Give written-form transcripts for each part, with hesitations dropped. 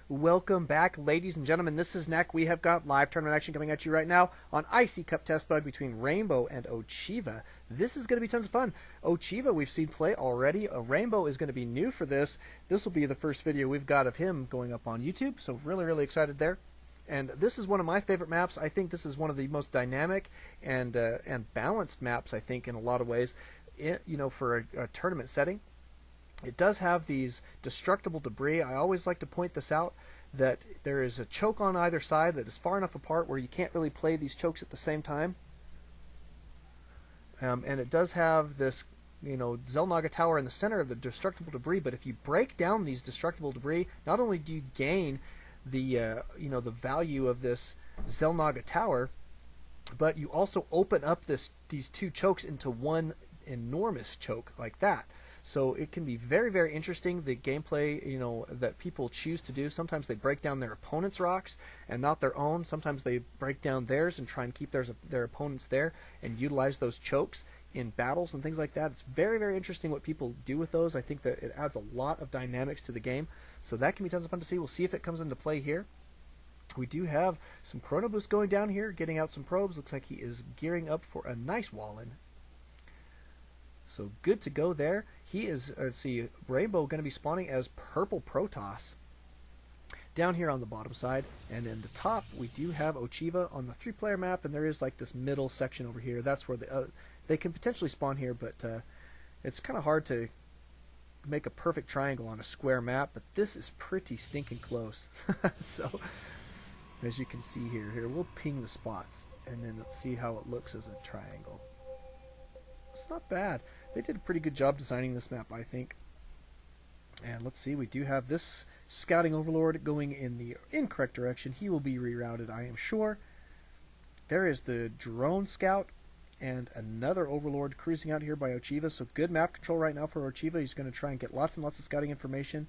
Welcome back, ladies and gentlemen. This is Neck. We have got live tournament action coming at you right now on Icy Cup Test Bug between Rainbow and Ocheeva. This is going to be tons of fun. Ocheeva we've seen play already. Rainbow is going to be new for this. This will be the first video we've got of him going up on YouTube, so really excited there. And this is one of my favorite maps. I think this is one of the most dynamic and balanced maps, I think, in a lot of ways, for a tournament setting. It does have these destructible debris. I always like to point this out, that there is a choke on either side that is far enough apart where you can't really play these chokes at the same time. And it does have this, Xelnaga tower in the center of the destructible debris, but if you break down these destructible debris, not only do you gain the, the value of this Xelnaga tower, but you also open up these two chokes into one enormous choke like that. So it can be very interesting, the gameplay, that people choose to do. Sometimes they break down their opponent's rocks and not their own. Sometimes they break down theirs and try and keep their opponents there and utilize those chokes in battles and things like that. It's very interesting what people do with those. I think that it adds a lot of dynamics to the game. So that can be tons of fun to see. We'll see if it comes into play here. We do have some Chrono Boost going down here, getting out some probes. Looks like he is gearing up for a nice wall-in. So good to go there. He is, let's see, Rainbow going to be spawning as Purple Protoss down here on the bottom side. And in the top, we do have Ocheeva on the 3-player map, and there is like this middle section over here. That's where they can potentially spawn here, but it's kind of hard to make a perfect triangle on a square map, but this is pretty stinking close. So, as you can see here, we'll ping the spots, and then let's see how it looks as a triangle. It's not bad. They did a pretty good job designing this map, I think. And let's see, we do have this scouting overlord going in the incorrect direction. He will be rerouted, I am sure. There is the drone scout and another overlord cruising out here by Ocheeva. So good map control right now for Ocheeva. He's going to try and get lots and lots of scouting information.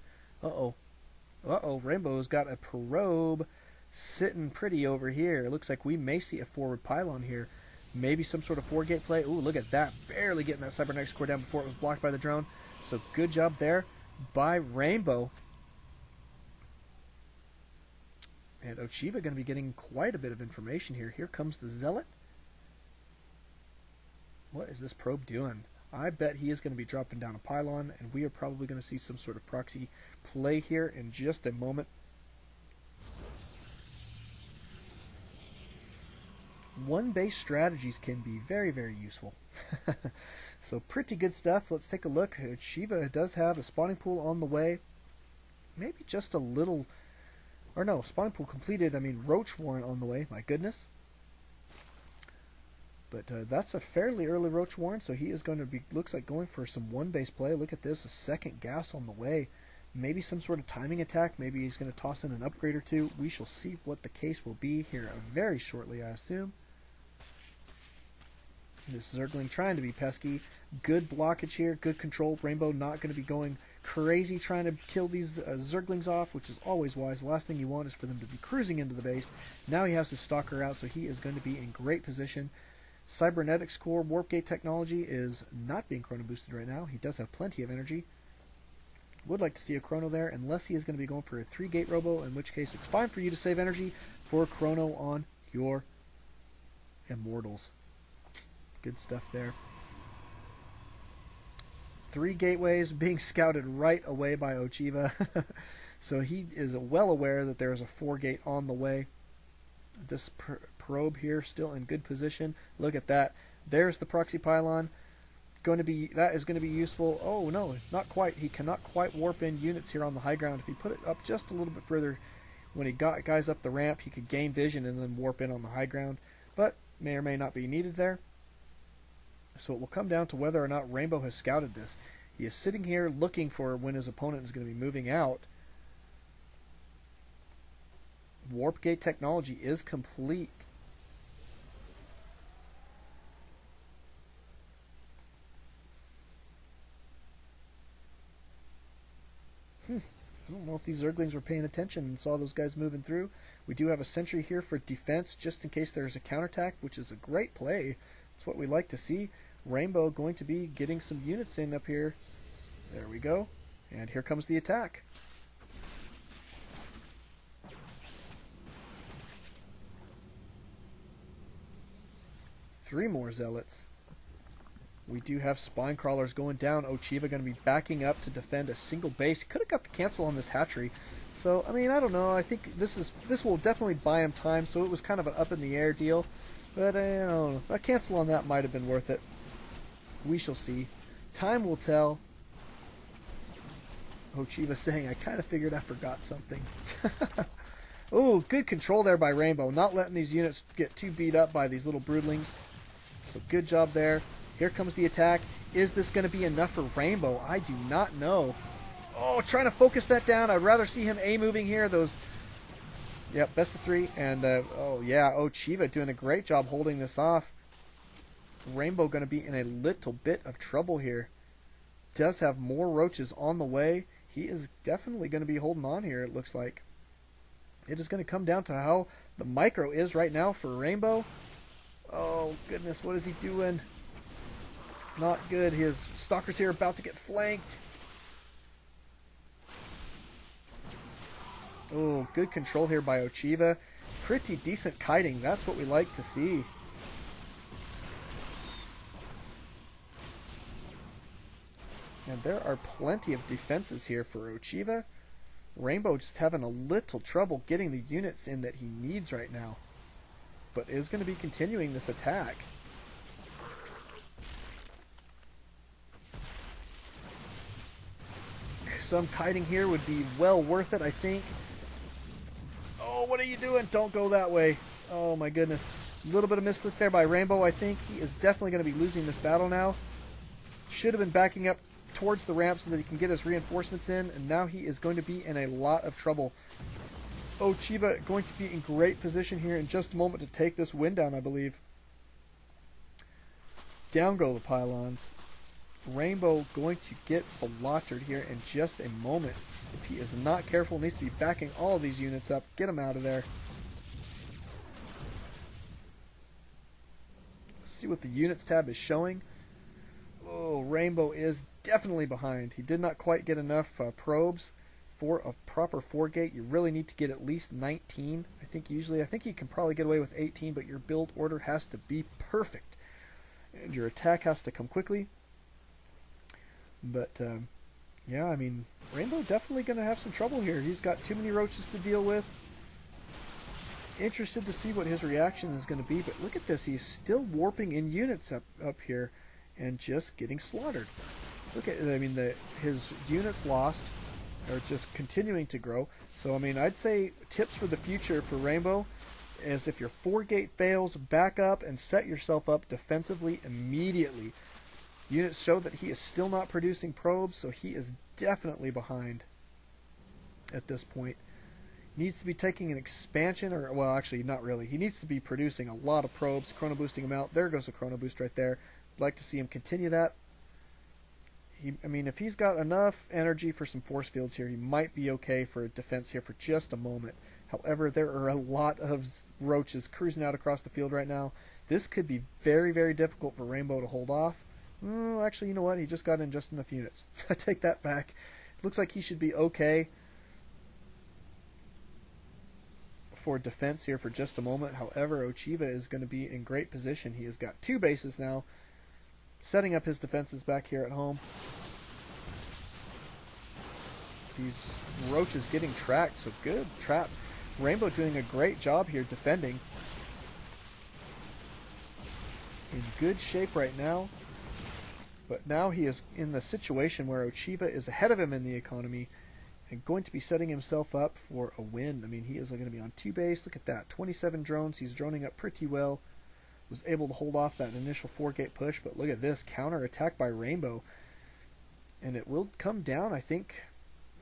Rainbow's got a probe sitting pretty over here. It looks like we may see a forward pylon here. Maybe some sort of 4-gate play. Ooh, look at that. Barely getting that cybernetics core down before it was blocked by the drone. So good job there by Rainbow. And Ocheeva going to be getting quite a bit of information here. Here comes the Zealot. What is this probe doing? I bet he is going to be dropping down a pylon, and we are probably going to see some sort of proxy play here in just a moment. One-base strategies can be very useful. So pretty good stuff. Let's take a look. Ocheeva does have a spawning pool on the way. Maybe just a little, or no, spawning pool completed. I mean, Roach Warren on the way. My goodness. But that's a fairly early Roach Warren, so he is going to be, looks like, going for some one-base play. Look at this, a second gas on the way. Maybe some sort of timing attack. Maybe he's going to toss in an upgrade or two. We shall see what the case will be here very shortly, I assume. This Zergling trying to be pesky. Good blockage here, good control. Rainbow not going to be going crazy trying to kill these Zerglings off, which is always wise. The last thing you want is for them to be cruising into the base. Now he has his Stalker out, so he is going to be in great position. Cybernetics core warp gate technology is not being chrono boosted right now. He does have plenty of energy. Would like to see a chrono there, unless he is going to be going for a 3-gate robo, in which case it's fine for you to save energy for a chrono on your Immortals. Good stuff there. 3 gateways being scouted right away by Ocheeva. So he is well aware that there is a 4-gate on the way. This probe here still in good position. Look at that. There's the proxy pylon. That is going to be useful. Oh no, not quite. He cannot quite warp in units here on the high ground. If he put it up just a little bit further, when he got guys up the ramp, he could gain vision and then warp in on the high ground. But may or may not be needed there. So it will come down to whether or not Rainbow has scouted this. He is sitting here looking for when his opponent is going to be moving out. Warp gate technology is complete. I don't know if these Zerglings were paying attention and saw those guys moving through. We do have a sentry here for defense, just in case there's a counterattack, which is a great play. That's what we like to see. Rainbow going to be getting some units in up here. There we go. And here comes the attack. 3 more zealots. We do have spine crawlers going down. Ocheeva going to be backing up to defend a single base. Could have got the cancel on this hatchery. So, I mean, I don't know. I think this will definitely buy him time, so it was kind of an up-in-the-air deal. But, I don't know. A cancel on that might have been worth it. We shall see. Time will tell. Ocheeva saying, I kind of figured I forgot something. Oh, good control there by Rainbow. Not letting these units get too beat up by these little broodlings. So good job there. Here comes the attack. Is this going to be enough for Rainbow? I do not know. Oh, trying to focus that down. I'd rather see him A-moving here. Those, yep, best of 3. And, oh, yeah, Ocheeva doing a great job holding this off. Rainbow going to be in a little bit of trouble here. Does have more roaches on the way. He is definitely going to be holding on here, it looks like. It is going to come down to how the micro is right now for Rainbow. Oh, goodness, what is he doing? Not good. His stalkers here are about to get flanked. Oh, good control here by Ocheeva. Pretty decent kiting. That's what we like to see. And there are plenty of defenses here for Ocheeva. Rainbow just having a little trouble getting the units in that he needs right now. But is going to be continuing this attack. Some kiting here would be well worth it, I think. Oh, what are you doing? Don't go that way. Oh, my goodness. A little bit of misclick there by Rainbow, I think. He is definitely going to be losing this battle now. Should have been backing up towards the ramp so that he can get his reinforcements in, and now he is going to be in a lot of trouble. Ocheeva going to be in great position here in just a moment to take this win down, I believe. Down go the pylons. Rainbow going to get slaughtered here in just a moment. If he is not careful, needs to be backing all of these units up. Get him out of there. Let's see what the units tab is showing. Oh, Rainbow is definitely behind. He did not quite get enough probes for a proper 4-gate. You really need to get at least 19. I think you can probably get away with 18, but your build order has to be perfect. And your attack has to come quickly. But, yeah, I mean, Rainbow definitely going to have some trouble here. He's got too many roaches to deal with. Interested to see what his reaction is going to be. But look at this. He's still warping in units up here and just getting slaughtered. Look at, I mean, his units lost are just continuing to grow. So, I mean, I'd say tips for the future for Rainbow is if your 4-gate fails, back up and set yourself up defensively immediately. Units show that he is still not producing probes, so he is definitely behind at this point. Needs to be taking an expansion, or, well, actually, not really. He needs to be producing a lot of probes, chrono boosting him out. There goes a chrono boost right there. I'd like to see him continue that. I mean, if he's got enough energy for some force fields here, he might be okay for a defense here for just a moment. However, there are a lot of roaches cruising out across the field right now. This could be very, very difficult for Rainbow to hold off. Actually, you know what? He just got in just enough units. I take that back. It looks like he should be okay for defense here for just a moment. However, Ocheeva is going to be in great position. He has got 2 bases now, setting up his defenses back here at home. These roaches getting tracked, so good trap. Rainbow doing a great job here defending. In good shape right now. But now he is in the situation where Ocheeva is ahead of him in the economy and going to be setting himself up for a win. I mean, he is going to be on 2 base. Look at that. 27 drones. He's droning up pretty well. Was able to hold off that initial 4-gate push. But look at this. Counter attack by Rainbow. And it will come down, I think.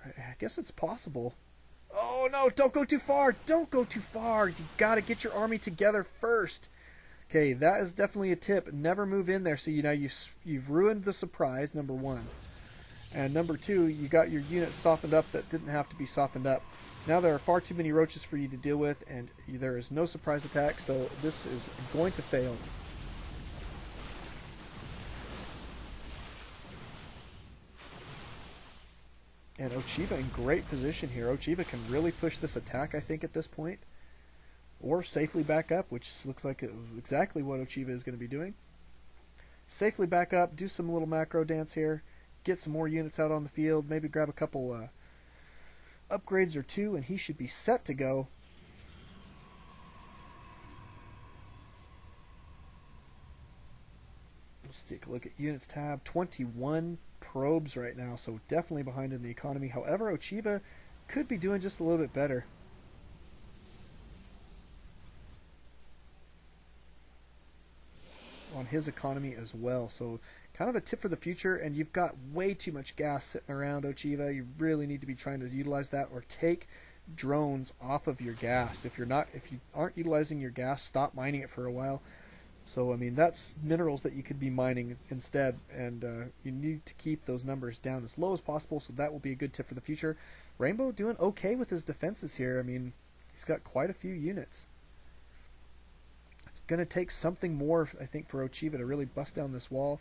I guess it's possible. Oh, no. Don't go too far. Don't go too far. You got to get your army together first. Okay, that is definitely a tip. Never move in there. So you've ruined the surprise, number 1. And number 2, you got your unit softened up that didn't have to be softened up. Now there are far too many roaches for you to deal with, and there is no surprise attack, so this is going to fail. And Ocheeva in great position here. Ocheeva can really push this attack, I think, at this point. or safely back up, which looks like exactly what Ocheeva is going to be doing. Safely back up, do some little macro dance here, get some more units out on the field, maybe grab a couple upgrades or two, and he should be set to go. Let's take a look at units tab. 21 probes right now, so definitely behind in the economy. However, Ocheeva could be doing just a little bit better. On his economy as well, so kind of a tip for the future. And you've got way too much gas sitting around, Ocheeva. You really need to be trying to utilize that, or take drones off of your gas. If you aren't utilizing your gas, stop mining it for a while. So I mean, that's minerals that you could be mining instead, and you need to keep those numbers down as low as possible. So that will be a good tip for the future. Rainbow doing okay with his defenses here. I mean, he's got quite a few units. It's going to take something more, I think, for Ocheeva to really bust down this wall.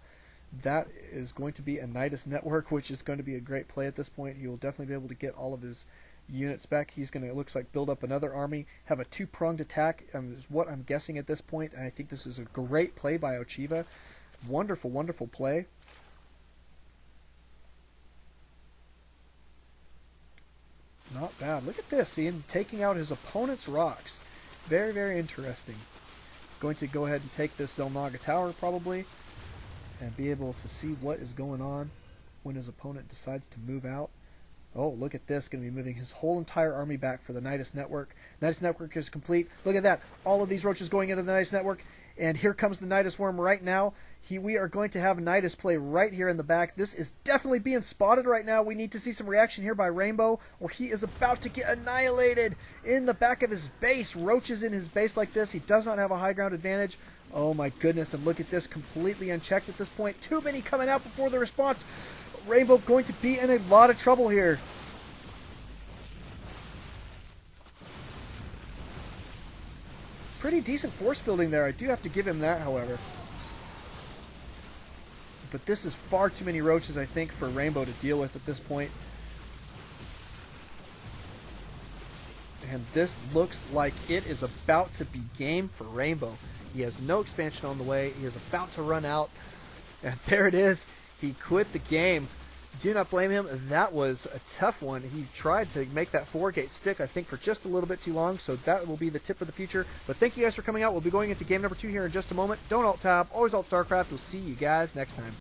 That is going to be a Nidus network, which is going to be a great play at this point. He will definitely be able to get all of his units back. He's going to, it looks like, build up another army, have a two-pronged attack, is what I'm guessing at this point. And I think this is a great play by Ocheeva. Wonderful, wonderful play. Not bad. Look at this, see him taking out his opponent's rocks. Very, very interesting. Going to go ahead and take this Xel'Naga Tower probably, and be able to see what is going on when his opponent decides to move out. Oh, look at this. Going to be moving his whole entire army back for the Nidus network. Nidus network is complete. Look at that. All of these roaches going into the Nidus network. And here comes the Nidus worm right now. We are going to have Nidus play right here in the back. This is definitely being spotted right now. We need to see some reaction here by Rainbow, or he is about to get annihilated in the back of his base. Roaches in his base like this. He does not have a high ground advantage. Oh my goodness, and look at this, completely unchecked at this point. Too many coming out before the response. Rainbow going to be in a lot of trouble here. Pretty decent force building there. I do have to give him that, however. But this is far too many roaches, I think, for Rainbow to deal with at this point. And this looks like it is about to be game for Rainbow. He has no expansion on the way. He is about to run out. And there it is. He quit the game. Do not blame him. That was a tough one. He tried to make that 4-gate stick, I think, for just a little bit too long. So that will be the tip for the future. But thank you guys for coming out. We'll be going into game number 2 here in just a moment. Don't alt-tab. Always alt-StarCraft. We'll see you guys next time.